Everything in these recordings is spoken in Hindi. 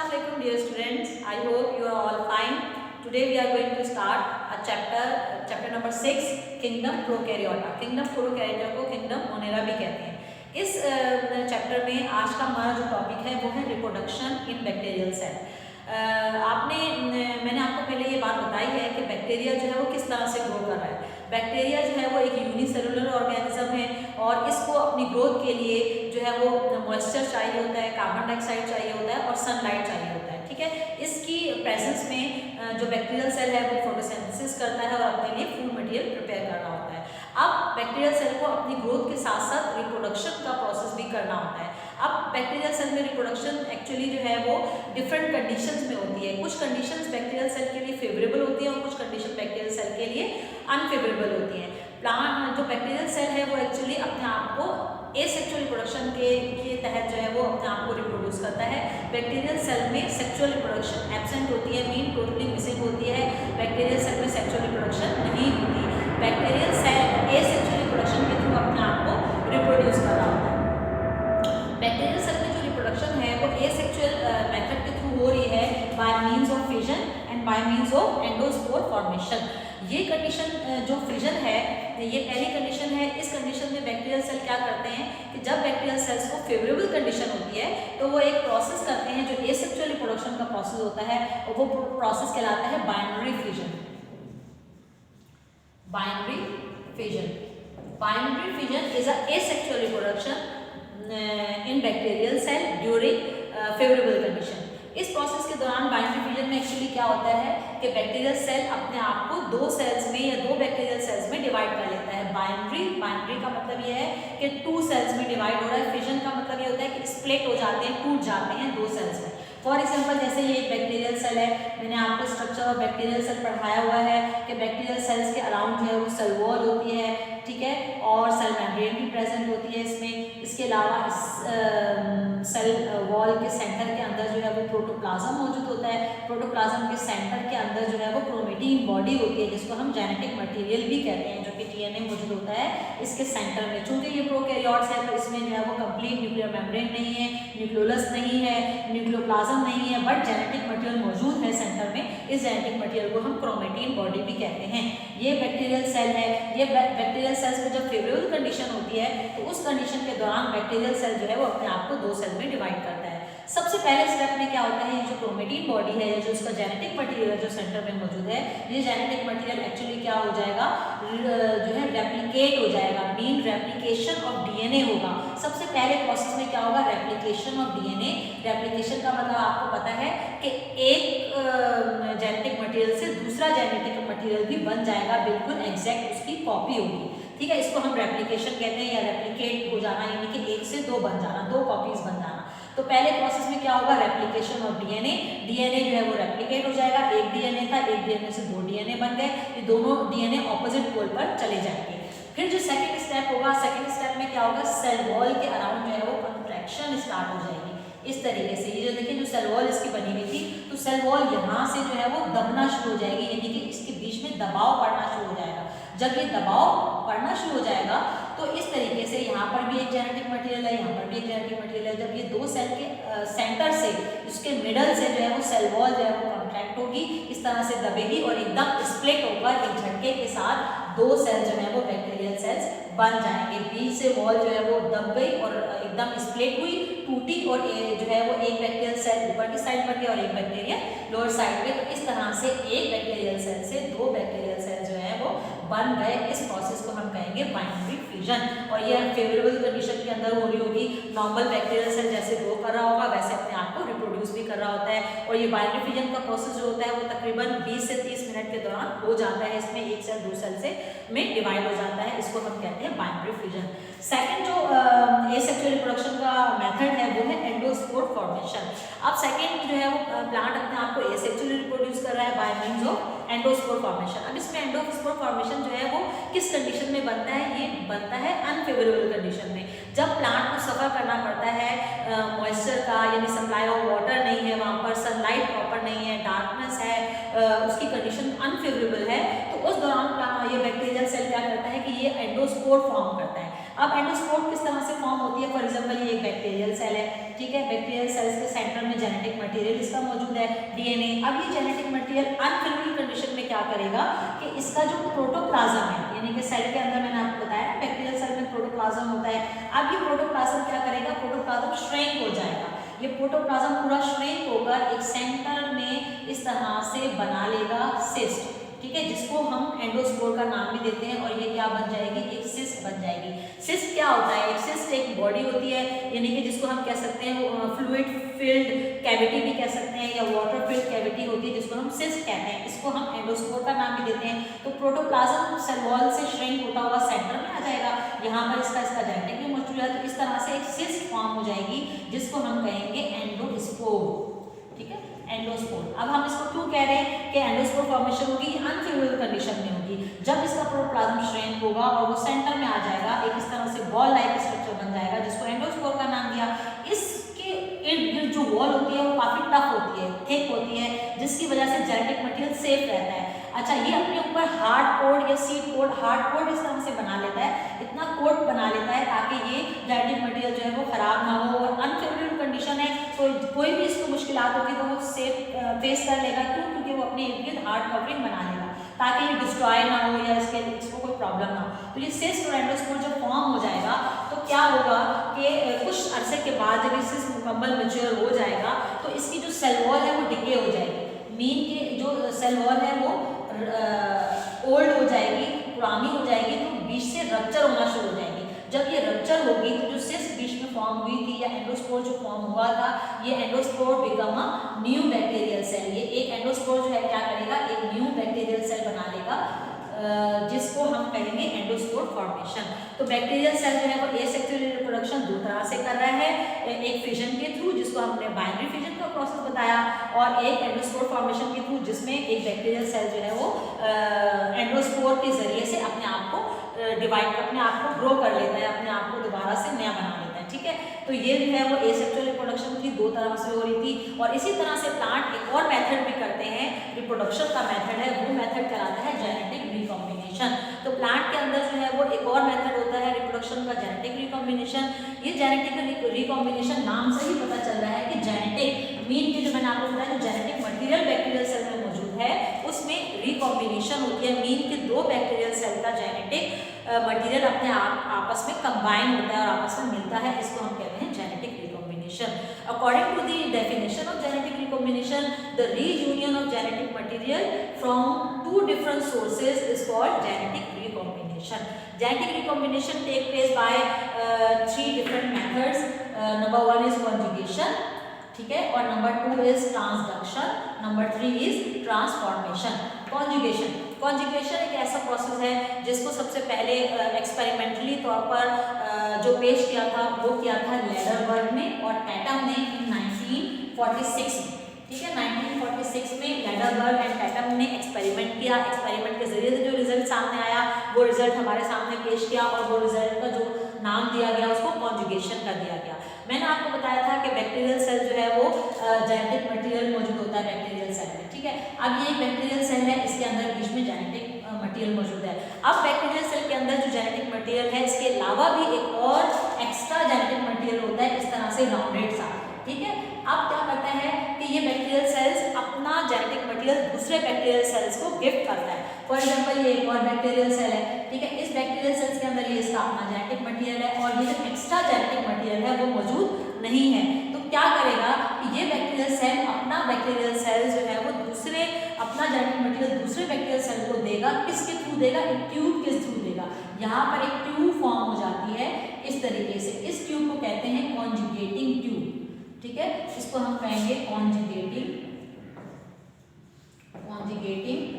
Assalamualaikum dear students. I hope you are all fine. Today we are going to start a chapter number 6 Kingdom Prokaryota. Kingdom Prokaryota को Kingdom Monera भी कहते हैं। इस चैप्टर में आज का हमारा जो टॉपिक है वो है रिप्रोडक्शन इन बैक्टीरियल सेल। मैंने आपको पहले ये बात बताई है कि बैक्टीरिया जो है वो किस तरह से ग्रो कर रहा है। बैक्टीरिया जो है वो एक यूनिसेलुलर ऑर्गेनिज्म है और इसको अपनी ग्रोथ के लिए जो है वो मॉइस्चर चाहिए होता है, कार्बन डाइऑक्साइड चाहिए होता है और सनलाइट चाहिए होता है। ठीक है, इसकी प्रेजेंस में जो बैक्टीरियल सेल है वो फोटोसिंथेसिस करता है और अपने लिए फूड मटेरियल प्रिपेयर करना होता है। अब बैक्टीरियल सेल को अपनी ग्रोथ के साथ साथ रिप्रोडक्शन का प्रोसेस भी करना होता है। अब बैक्टीरियल सेल में रिप्रोडक्शन एक्चुअली जो है वो डिफरेंट कंडीशंस में होती है। कुछ कंडीशंस बैक्टीरियल सेल के लिए फेवरेबल होती है और कुछ कंडीशन बैक्टीरियल सेल के लिए अनफेवरेबल होती है। प्लांट जो बैक्टीरियल सेल है वो एक्चुअली अपने आप को एसेक्सुअल रिप्रोडक्शन के तहत जो है वो अपने आप को रिप्रोड्यूस करता है। बैक्टीरियल सेल में सेक्सुअल रिप्रोडक्शन एब्सेंट होती है, मीन टोटली मिसिंग होती है। बैक्टीरियल सेल में सेक्सुअल रिप्रोडक्शन नहीं होती। बैक्टीरियल सेल एसेक्सुअल रिप्रोडक्शन के थ्रू अपने आप को रिप्रोड्यूस कर रहा होता है। बैक्टीरियल सेल में जो रिप्रोडक्शन है वो एसेक्सुअल मेथड के थ्रू हो रही है by means of fission and by means of endospore formation. ये कंडीशन जो फिजन है ये पहली कंडीशन है। इस कंडीशन में बैक्टीरियल सेल क्या करते हैं कि जब बैक्टीरियल सेल्स को फेवरेबल कंडीशन होती है तो वो एक प्रोसेस करते हैं जो एसेक्सुअल रिप्रोडक्शन का प्रोसेस होता है और वो प्रोसेस कहलाता है binary fission. Binary fission, binary fission is a asexual reproduction in bacterial cell during favourable condition. इस प्रोसेस के दौरान बाइनरी फिजन में एक्चुअली क्या होता है कि बैक्टीरियल सेल अपने आप को दो सेल्स में या दो बैक्टीरियल सेल्स में डिवाइड कर लेता है। बाइनरी का मतलब ये है कि टू सेल्स में डिवाइड हो रहा है। फिजन का मतलब ये होता है कि स्प्लिट हो जाते हैं, टूट जाते हैं दो सेल्स में। फॉर एग्जाम्पल जैसे ये एक बैक्टीरियल सेल है, मैंने आपको स्ट्रक्चर ऑफ बैक्टीरियल सेल पढ़ाया हुआ है कि बैक्टीरियल सेल्स के अराउंड जो है वो सेल वॉल होती है, ठीक है, और सेल मेम्ब्रेन भी प्रेजेंट होती है इसमें। इसके अलावा इस सेल वॉल के सेंटर के अंदर जो है वो प्रोटोप्लाज्म मौजूद होता है। प्रोटोप्लाज्म के सेंटर के अंदर जो है वो क्रोमेटिन बॉडी होती है जिसको हम जेनेटिक मटेरियल भी कहते हैं, जो कि डीएनए मौजूद होता है इसके सेंटर में। चूंकि ये प्रोकैरियोट्स है तो इसमें जो है वो कंप्लीट न्यूक्लियर मेम्ब्रेन नहीं है, न्यूक्लियोलस नहीं है, न्यूक्लियोप्लाज्म नहीं है, बट जेनेटिक मटेरियल मौजूद है सेंटर में। इस जेनेटिक मटेरियल को हम क्रोमेटिन बॉडी भी कहते हैं। ये बैक्टीरियल सेल है। ये बैक्टीरियल सेल्स में जब फेवरेबल कंडीशन होती है तो उस कंडीशन के दौरान बैक्टीरियल सेल जो है वो अपने आप को दो सेल में डिवाइड करता है। सबसे पहले स्टेप में क्या होता है, ये जो क्रोमेटिन बॉडी है या जो उसका जेनेटिक मटेरियल है जो सेंटर में मौजूद है, ये जेनेटिक मटेरियल एक्चुअली क्या हो जाएगा, जो है रेप्लिकेट हो जाएगा, मीन रेप्लिकेशन ऑफ डीएनए होगा। सबसे पहले प्रोसेस में क्या होगा, रेप्लिकेशन ऑफ डीएनए। रेप्लिकेशन का मतलब आपको पता है कि एक जेनेटिक मटेरियल से दूसरा जेनेटिक मटेरियल भी बन जाएगा, बिल्कुल एग्जैक्ट उसकी कॉपी होगी। ठीक है, इसको हम रेप्लिकेशन कहते हैं या रेप्लिकेट हो जाना, यानी कि एक से दो बन जाना, दो कॉपीज बन जाना। तो पहले प्रोसेस में क्या होगा, रेप्लिकेशन ऑफ डीएनए। डीएनए जो है वो रेप्लिकेट हो जाएगा। एक डीएनए था, एक डीएनए से दो डीएनए बन गए, ये दोनों डीएनए ऑपोजिट पोल पर चले जाएंगे। फिर जो सेकंड स्टेप होगा, सेकंड स्टेप में क्या होगा, सेल वॉल के अराउंड जो है वो कंट्रैक्शन स्टार्ट हो जाएगी इस तरीके से। ये जो देखिए जो सेल वॉल इसकी बनी हुई थी, तो सेल वॉल यहाँ से जो है वो दबना शुरू हो जाएगी, यानी कि इसके बीच में दबाव पड़ना शुरू हो जाएगा। जब ये दबाव पड़ना शुरू हो जाएगा तो इस तरीके से यहाँ पर भी एक जेनेटिक मटेरियल है, यहाँ पर भी एक जेनेटिक मटेरियल है। जब ये दो सेल के सेंटर से, उसके मिडल से जो है वो सेल वॉल जो है वो कॉन्ट्रैक्ट होगी, इस तरह से दबेगी और एकदम स्प्लिट होकर एक झटके के साथ दो सेल जो है वो बैक्टीरियल सेल्स बन जाएंगे। बीच से वॉल जो है वो दब गई और एकदम स्प्लिट हुई, टूटी और जो है वो एक बैक्टीरियल सेल ऊपर की साइड पर गया और एक बैक्टीरिया लोअर साइड पे। तो इस तरह से एक बैक्टीरियल सेल से दो बैक्टीरियल सेल जो है वो बन गए। इस प्रोसेस को हम कहेंगे बाइनरी फिजन। और ये फेवरेबल कंडीशन के अंदर हो रही होगी। नॉर्मल बैक्टीरियल सेल जैसे ग्रो कर रहा होगा वैसे अपने आप को रिप्रोड्यूस भी कर रहा होता है। और ये बाइनरी फिजन का प्रोसेस जो होता है वो तकरीबन 20 से 30 मिनट के दौरान हो जाता है। इसमें एक सेल दूसरे सेल से में डिवाइड हो जाता है, इसको हम कहते हैं बाइनरी फिजन। सेकंड जो एसेक्सुअल रिप्रोडक्शन का मेथड है वो है एंडोस्पोर फॉर्मेशन। अब सेकंड जो है वो प्लांट अपने आप को एसेक्सुअली रिप्रोड्यूस कर रहा है by means of endospore formation. अब इसमें एंडोस्पोर फॉर्मेशन जो है वो किस कंडीशन में बनता है, ये बनता है अनफेवरेबल कंडीशन में। जब प्लांट को सफर करना पड़ता है मॉइस्चर का, यानी सप्लाई ऑफ वाटर नहीं है वहाँ पर, सनलाइट प्रॉपर नहीं है, डार्कनेस है, उसकी कंडीशन अनफेवरेबल है, तो उस दौरान ये बैक्टीरियल सेल क्या करता है कि ये एंडोस्पोर फॉर्म करता है। अब एंडोस्पोर किस तरह से फॉर्म होती है, फॉर एग्जांपल ये एक बैक्टीरियल सेल है, ठीक है। बैक्टीरियल सेल्स के सेंटर में में जेनेटिक मटेरियल इसका मौजूद है, डीएनए। अब ये जेनेटिक मटेरियल अनफेवरेबल कंडीशन में क्या करेगा कि इसका जो प्रोटोप्लाज्म है, यानी कि सेल के अंदर मैंने आपको बताया बैक्टीरियल सेल में प्रोटोप्लाज्म होता है। अब ये प्रोटोप्लाज्म क्या करेगा, प्रोटोप्लाज्म श्रिंक हो जाएगा। ये प्रोटोप्लाज्म पूरा श्रिंक होकर एक सेंटर में इस तरह से बना लेगा सिस्ट, ठीक है, जिसको हम एंडोस्पोर का नाम भी देते हैं। और ये क्या बन जाएगी, एक सिस्ट बन जाएगी। सिस्ट क्या होता है, एक सिस्ट एक बॉडी होती है, यानी कि जिसको हम कह सकते हैं फ्लूइड फिल्ड कैविटी भी कह सकते हैं, या वाटर फिल्ड कैविटी होती है जिसको हम सिस्ट कहते हैं। इसको हम एंडोस्पोर का नाम भी देते हैं। तो प्रोटोप्लाज्म सेल वॉल से श्रिंक होता हुआ सेंटर में आ जाएगा, यहाँ पर इसका जेनेटिक भी मौजूद है। तो इस तरह से एक सिस्ट फॉर्म हो जाएगी जिसको हम कहेंगे एंडोस्पोर, ठीक है, एंडोस्पोर। अब हम इसको क्यों कह रहे हैं कि एंडोस्पोर फॉर्मेशन होगी, अनफेवरेबल कंडीशन में होगी। जब इसका प्रोटोप्लाज्म श्रिंक होगा और वो सेंटर में आ जाएगा, एक इस तरह से बॉल लाइक स्ट्रक्चर बन जाएगा जिसको एंडोस्पोर का नाम दिया। इसके इर्द गिर्द जो वॉल होती है वो काफी टफ होती है, थिक होती है, जिसकी वजह से जेनेटिक मटेरियल सेफ रहता है। अच्छा, ये अपने ऊपर हार्ड कोड या सीड कोड, हार्ड कोड इस तरह से बना लेता है, इतना कोड बना लेता है ताकि ये जेनेटिक मटेरियल जो है वो खराब ना हो। और अनफेवरेबल कंडीशन है तो कोई भी इसको मुश्किलात होगी तो वो सेफ फेस कर लेगा। क्यों? क्योंकि वो अपने इर्द गिर्द हार्ड कवरिंग बना लेगा ताकि ये डिस्ट्रॉय ना हो या इसको कोई प्रॉब्लम ना हो। तो ये सिस्ट और एंडोस्पोर जब फॉर्म हो जाएगा तो क्या होगा कि कुछ अरसे के बाद जब ये सिस्ट मुकम्मल मैच्योर हो जाएगा तो इसकी जो सेल वॉल है वो डिके हो जाएगी। मीन के जो सेल वॉल है वो ओल्ड हो जाएगी, पुरानी हो जाएगी, तो बीच से रप्चर होना शुरू हो जाएगी। जब ये रप्चर होगी तो जो सिस्ट बीच में फॉर्म हुई थी या एंडोस्पोर जो फॉर्म हुआ था, ये endospore become a new bacterial cell. ये एक एंडोस्पोर जो है क्या करेगा, एक न्यू बैक्टीरियल सेल बना लेगा जिसको हम कहेंगे एंडोस्पोर फॉर्मेशन। तो बैक्टीरियल सेल जो है वो एसेक्सुअल रिप्रोडक्शन दो तरह से कर रहा है, एक फिजन के थ्रू जिसको हमने बाइनरी फिजन का प्रोसेस बताया, और एक एंडोस्पोर फॉर्मेशन के थ्रू जिसमें एक बैक्टीरियल सेल जो है वो एंडोस्पोर के जरिए से अपने आप को डिवाइड, अपने आप को ग्रो कर लेता है, अपने आप को दोबारा से नया बना लेता है, ठीक है। तो ये जो है वो एसेक्सुअल रिप्रोडक्शन थी, दो तरह से हो रही थी। और इसी तरह से प्लांट एक और मेथड भी करते हैं, रिप्रोडक्शन का मेथड है, वो मेथड कहलाता है जेनेटिक रिकॉम्बिनेशन। तो प्लांट के अंदर जो है वो एक और मेथड होता है रिप्रोडक्शन का, जेनेटिक रिकॉम्बिनेशन। ये जेनेटिक रिकॉम्बिनेशन नाम से ही पता चल रहा है कि जेनेटिक मीन की जो मैंने आपको बताया जो जेनेटिक मटेरियल बैक्टीरियल सेल में मौजूद है उसमें रिकॉम्बिनेशन होती है। मीन के दो बैक्टीरियल सेल का जेनेटिक मटेरियल अपने आपस में कंबाइन होता है और आपस में मिलता है, इसको हम कहते हैं genetic recombination. According to the definition of genetic recombination, the reunion of genetic material from two different sources is called genetic recombination. Genetic recombination take place by three different methods. Number one is conjugation, ठीक है, और number two is transduction, number three is transformation. Conjugation एक ऐसा प्रोसेस है जिसको सबसे पहले एक्सपेरिमेंटली तौर पर जो पेश किया था वो किया था लेडरबर्ग ने और टैटम ने 1946 में, ठीक है। 1946 में लेडरबर्ग एंड टैटम ने एक्सपेरिमेंट किया। एक्सपेरिमेंट के जरिए से जो रिजल्ट सामने आया वो रिजल्ट हमारे सामने पेश किया और वो रिजल्ट का जो नाम दिया गया उसको कॉन्जुगेशन का दिया गया। मैंने आपको बताया था कि बैक्टीरियल सेल जो है वो जेनेटिक मटेरियल मौजूद होता है बैक्टीरियल सेल में, ठीक है। अब ये एक बैक्टीरियल सेल है, इसके अंदर बीच में जेनेटिक मटेरियल मौजूद है। अब बैक्टीरियल सेल के अंदर जो जेनेटिक मटेरियल है इसके अलावा भी एक और एक्स्ट्रा जेनेटिक मटेरियल होता है इस तरह से राउंडेड सा, ठीक है। अब क्या करता है कि ये बैक्टीरियल सेल्स अपना जेनेटिक मटेरियल दूसरे बैक्टीरियल सेल्स को गिफ्ट करता है। फॉर एग्जांपल ये एक और बैक्टीरियल सेल है, ठीक है। इस बैक्टीरियल सेल्स के अंदर ये इसका अपना जेनेटिक मटेरियल है और ये जो एक्स्ट्रा जेनेटिक मटेरियल है वो मौजूद नहीं है। तो क्या करेगा कि ये बैक्टीरियल सेल अपना बैक्टीरियल सेल जो है वो दूसरे अपना जेनेटिक मटेरियल दूसरे बैक्टीरियल सेल को देगा। किसके थ्रू देगा? एक ट्यूब के थ्रू देगा। यहाँ पर एक ट्यूब फॉर्म हो जाती है इस तरीके से। इस ट्यूब को कहते हैं कॉन्जुगेटिंग ट्यूब, ठीक है। इसको हम कहेंगे कॉन्जुगेटिंग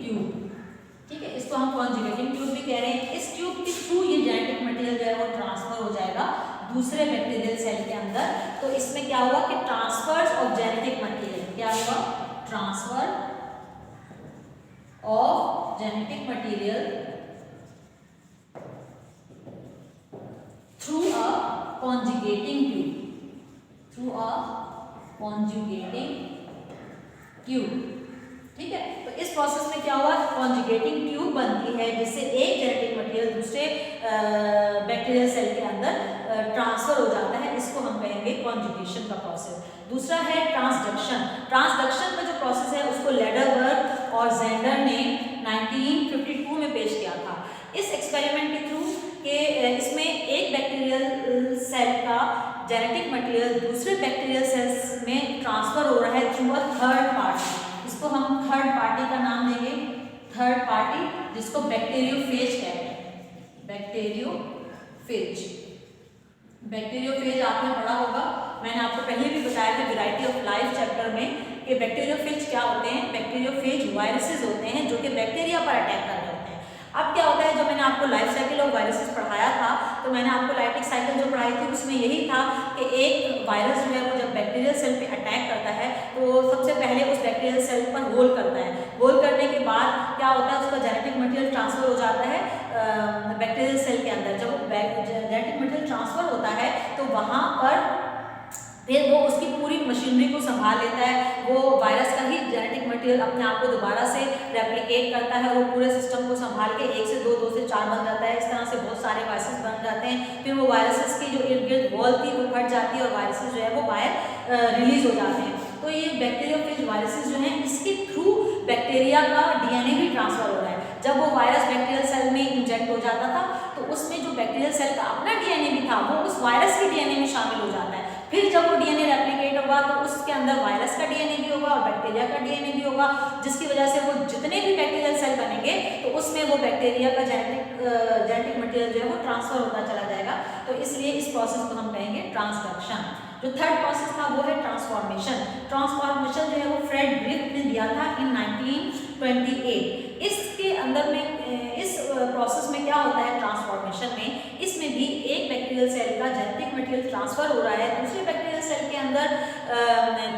ट्यूब, ठीक है। इसको हम कॉन्जुगेटिंग ट्यूब भी कह रहे हैं। इस ट्यूब के थ्रू ये जेनेटिक मटेरियल जो है वो ट्रांसफर हो जाएगा दूसरे बैक्टीरियल सेल के अंदर। तो इसमें क्या हुआ कि ट्रांसफर्स ऑफ जेनेटिक मटेरियल, क्या हुआ? Transfer of genetic material through a conjugating tube, ठीक है। तो इस प्रोसेस में क्या हुआ? कॉन्जुगेटिंग ट्यूब बनती है जिससे एक जेनेटिक मटेरियल दूसरे बैक्टीरियल सेल के अंदर ट्रांसफर हो जाता है, इसको हम कहेंगे कॉन्जुगेशन का प्रोसेस। दूसरा है ट्रांसडक्शन। ट्रांसडक्शन का जो प्रोसेस है उसको लेडरबर्ग और जेंडर ने 1952 में पेश किया था। इस एक्सपेरिमेंट के थ्रू कि इसमें एक बैक्टीरियल सेल का जेनेटिक मटेरियल दूसरे बैक्टीरियल सेल्स में ट्रांसफर हो रहा है थ्रू अ थर्ड पार्टी। इसको हम थर्ड पार्टी का नाम देंगे, थर्ड पार्टी, जिसको बैक्टीरियोफेज कहते हैं। बैक्टीरियोफेज, बैक्टीरियोफेज आपने पढ़ा होगा, मैंने आपको पहले भी बताया था वैरायटी ऑफ लाइफ चैप्टर में कि बैक्टीरियोफेज क्या होते हैं। बैक्टीरियोफेज वायरसेस होते हैं जो कि बैक्टीरिया पर अटैक कर रहे होते हैं। अब क्या होता है, जब मैंने आपको लाइफ साइकिल ऑफ वायरसेस पढ़ाया था तो मैंने आपको लाइटिक साइकिल जो पढ़ाई थी उसमें यही था कि एक वायरस जो है वो जब बैक्टीरियल सेल पे अटैक करता है तो सबसे पहले उस बैक्टीरियल सेल पर होल करता है। होल करने के बाद क्या होता है, उसका जेनेटिक मटेरियल ट्रांसफर हो जाता है बैक्टीरियल सेल के अंदर। जब जेनेटिक मटेरियल ट्रांसफर होता है तो वहाँ पर फिर वो उसकी पूरी मशीनरी को संभाल लेता है। वो वायरस का ही जेनेटिक मटेरियल अपने आप को दोबारा से रेप्लिकेट करता है, वो पूरे सिस्टम को संभाल के 1 से 2, 2 से 4 बन जाता है। इस तरह से बहुत सारे वायरसेस बन जाते हैं। फिर वो वायरसेस की जो इर्द गिर्द वॉल थी वो फट जाती है और वायरसेस जो है वो बाहर रिलीज हो जाते हैं। तो ये बैक्टीरियोफेज वायरसेस जो हैं इसके थ्रू बैक्टीरिया का डीएनए भी ट्रांसफर हो रहा है। जब वो वायरस बैक्टीरियल सेल में इंजेक्ट हो जाता था तो उसमें जो बैक्टीरियल सेल का अपना डीएनए भी था वो उस वायरस के डीएनए में शामिल हो जाता है। फिर जब वो डीएनए रेप्लिकेट होगा तो उसके अंदर वायरस का डीएनए भी होगा और बैक्टीरिया का डीएनए भी होगा, जिसकी वजह से वो जितने भी बैक्टीरियल सेल बनेंगे तो उसमें वो बैक्टीरिया का जेनेटिक मटेरियल जो है वो ट्रांसफर होता चला जाएगा। तो इसलिए इस प्रोसेस को हम कहेंगे ट्रांसडक्शन। जो थर्ड प्रोसेस था वो है ट्रांसफॉर्मेशन। ट्रांसफॉर्मेशन जो है वो फ्रेड ग्रिफ्थ ने दिया था इन 1928। इसके अंदर में इस प्रोसेस में क्या होता है ट्रांसफॉर्मेशन में, इसमें भी एक बैक्टीरियल सेल का जेनेटिक मटेरियल ट्रांसफर हो रहा है दूसरे बैक्टीरियल सेल के अंदर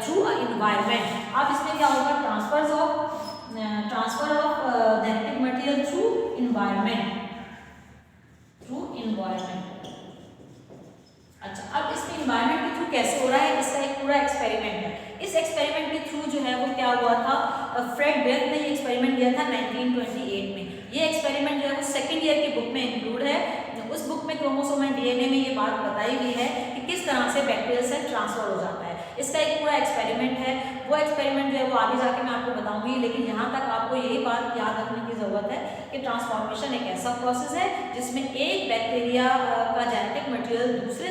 थ्रू अ एनवायरनमेंट। अब इसमें क्या होगा, transfer of genetic material through environment, अच्छा, अब इसमें एनवायरनमेंट के थ्रू कैसे हो रहा है, इसका एक पूरा एक्सपेरिमेंट है। इस एक्सपेरिमेंट के थ्रू जो है वो क्या हुआ था, फ्रेड ग्रिफ्थ ने ये एक्सपेरिमेंट दिया था 1928 में। ये एक्सपेरिमेंट जो है वो सेकेंड ईयर की बुक में इंक्लूड है। उस बुक में क्रोमोसोम एंड डीएनए में ये बात बताई हुई है कि किस तरह से बैक्टीरियल सेल ट्रांसफर हो जाता है। इसका एक पूरा एक्सपेरिमेंट है। वो एक्सपेरिमेंट जो है वो आगे जाके मैं आपको बताऊंगी, लेकिन यहाँ तक आपको यही बात याद रखने की ज़रूरत है कि ट्रांसफॉर्मेशन एक ऐसा प्रोसेस है जिसमें एक बैक्टीरिया का जेनेटिक मटेरियल दूसरे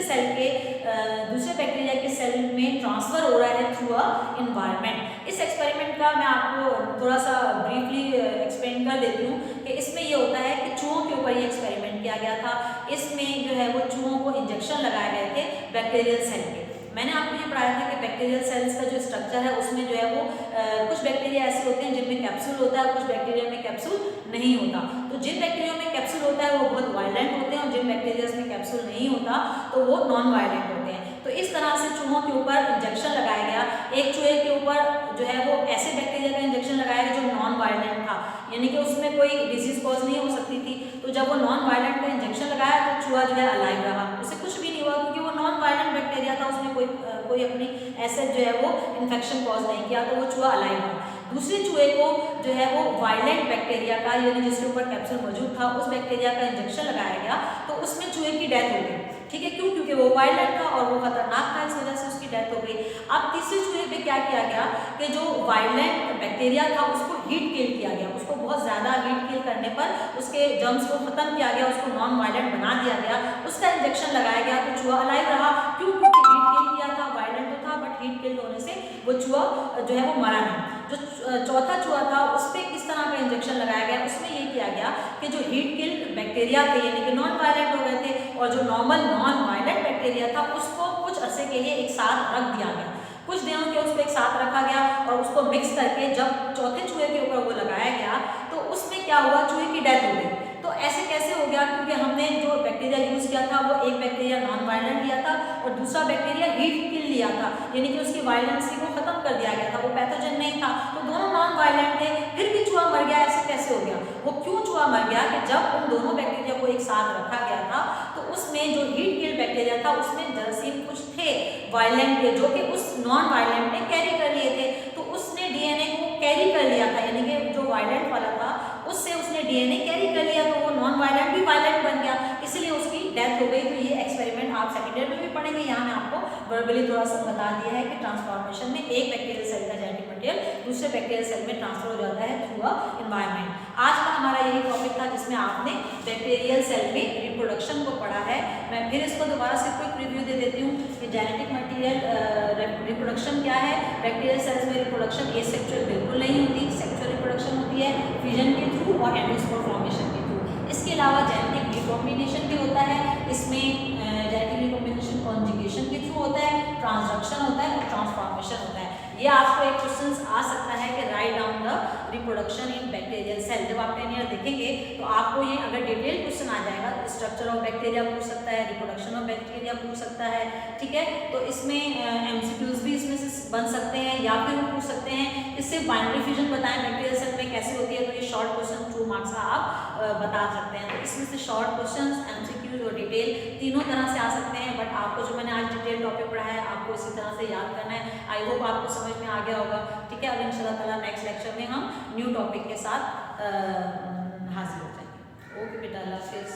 बैक्टीरिया के सेल में ट्रांसफर हो रहा है थ्रू अ एनवायरनमेंट। इस एक्सपेरिमेंट का मैं आपको थोड़ा सा ब्रीफली एक्सप्लेन कर देती हूँ कि इसमें ये होता है कि चूहों के ऊपर ये एक्सपेरिमेंट किया गया था। इसमें जो है वो चूहों को इंजेक्शन लगाए गए थे बैक्टीरियल सेल के। मैंने आपको ये पढ़ाया था कि बैक्टीरियल सेल्स का जो स्ट्रक्चर है उसमें जो है वो कुछ बैक्टीरिया ऐसे होते हैं जिनमें कैप्सूल होता है, कुछ बैक्टीरिया में कैप्सूल नहीं होता। तो जिन बैक्टीरिया में कैप्सूल होता है वो बहुत वायलेंट होते हैं और जिन बैक्टीरिया में कैप्सूल नहीं होता तो वो नॉन वायलेंट होते हैं। तो इस तरह से चूहों के ऊपर इंजेक्शन लगाया गया। एक चूहे के ऊपर जो है वो ऐसे बैक्टीरिया का इंजेक्शन लगाया गया जो नॉन वायलेंट था, यानी कि उसमें कोई डिजीज कॉज नहीं हो सकती थी। तो जब वो नॉन वायलेंट का इंजेक्शन लगाया तो चूहा जो है अलाइव रहा, उसे कुछ भी नहीं हुआ क्योंकि वो नॉन वायलेंट बैक्टीरिया था, उसमें कोई अपनी ऐसे जो है वो इन्फेक्शन कॉज नहीं किया, तो वो चूहा अलाइव रहा। दूसरे चूहे को जो है वो वायलेंट बैक्टीरिया का, यानी जिसके ऊपर कैप्सूल मौजूद था, उस बैक्टीरिया का इंजेक्शन लगाया गया तो उसमें चूहे की डेथ हो गई। ठीक है, क्यों? क्योंकि वो वायलेंट था और वो खतरनाक था, इस वजह से उसकी डेथ हो गई। अब तीसरे चूहे पे क्या किया गया कि जो वायलेंट बैक्टीरिया था उसको हीट किल किया गया। उसको बहुत ज़्यादा हीट किल करने पर उसके जर्म्स को खत्म किया गया, उसको नॉन वायलेंट बना दिया गया, उसका इंजेक्शन लगाया गया तो चूहा अलाइव रहा। क्यों? क्योंकि हीट किल किया था, वायलेंट तो था बट हीट किल होने से वो चूहा जो है वो मरा नहीं। जो चौथा चूहा था उस पर किस तरह का इंजेक्शन लगाया गया, उसमें ये किया गया कि जो हीट किल बैक्टीरिया थे यानी कि नॉन वायलेंट हो गए थे और जो नॉर्मल नॉन वायलेंट बैक्टीरिया था उसको कुछ अरसे के लिए एक साथ रख दिया गया। कुछ दिनों के उसको एक साथ रखा गया और उसको मिक्स करके जब चौथे चूहे के ऊपर वो लगाया गया तो उसमें क्या हुआ, चूहे की डेथ हो गई। तो ऐसे कैसे हो गया? क्योंकि हमने जो बैक्टीरिया यूज़ किया था वो एक बैक्टीरिया नॉन वायलेंट लिया था और दूसरा बैक्टीरिया हीट किल लिया था, यानी कि उसकी वायलेंसी को खत्म कर दिया गया था, वो पैथोजन नहीं था। तो दोनों नॉन वायलेंट थे, फिर भी चूहा मर गया। ऐसे कैसे हो गया? वो क्यों चूहा मर गया कि जब उन दोनों बैक्टीरिया को एक साथ रखा गया था तो उसमें जो हीट किल बैक्टीरिया था उसमें जरासीम कुछ थे वायलेंट के, जो कि उस नॉन वायलेंट ने कैरी कर लिए थे। तो उसने डीएनए को कैरी कर लिया था, यानी कि जो वायलेंट वाला था उससे उसने डीएनए कैरी कर लिया, तो वो नॉन वायलेंट भी वायलेंट बन गया, इसलिए उसकी डेथ हो गई। तो ये एक्सपेरिमेंट आप सेकेंड ईयर में भी पढ़ेंगे। यहाँ मैं आपको वर्बली थोड़ा सा बता दिया है कि ट्रांसफॉर्मेशन में एक बैक्टीरियल सेल का जेनेटिक मटेरियल दूसरे बैक्टीरियल सेल में ट्रांसफर हो जाता है थ्रू अ एनवायरनमेंट। आज का हमारा यही टॉपिक था जिसमें आपने बैक्टीरियल सेल में रिप्रोडक्शन को पढ़ा है। मैं फिर इसको दोबारा से क्विक रिव्यू दे देती हूँ कि जेनेटिक मटेरियल रिप्रोडक्शन क्या है। बैक्टीरियल सेल्स में रिप्रोडक्शन एसेक्सुअल बिल्कुल नहीं होती, सेक्सुअल रिप्रोडक्शन होती है फिजन के थ्रू और एंडोस्पोर फॉर्मेशन के थ्रू। इसके अलावा जेनेटिक रिकॉम्बिनेशन भी होता है, इसमें जेनेटिक रिकॉम्बिनेशन कॉन्जुगेशन के थ्रू होता है, ट्रांसडक्शन होता है और ट्रांसफॉर्मेशन होता है। ये आपको एक क्वेश्चन आ सकता है कि write down the reproduction in bacterial cell. जब आप 10 ईयर देखेंगे तो आपको ये अगर डिटेल क्वेश्चन आ जाएगा, स्ट्रक्चर ऑफ बैक्टीरिया पूछ सकता है, रिप्रोडक्शन ऑफ बैक्टीरिया पूछ सकता है, ठीक है। तो इसमें एमसीक्यूज भी इसमें से बन सकते हैं या फिर वो पूछ सकते हैं इससे बाइनरी फ्यूजन बताएं बैक्टीरियल सेल में कैसे होती है। तो ये शॉर्ट क्वेश्चन 2 मार्क्स का आप बता सकते हैं। तो इसमें से शॉर्ट क्वेश्चन, एमसीक्यूज और डिटेल तीनों तरह से आ सकते हैं। बट आपको जो मैंने आज डिटेल टॉपिक पढ़ा है आपको इसी तरह से याद करना है। आई होप आपको समझ में आ गया होगा, ठीक है। अब इंशाल्लाह ताला नेक्स्ट लेक्चर में हम न्यू टॉपिक के साथ हाजिर हो जाएंगे। ओके बेटा, अल्लाह हाफिज़।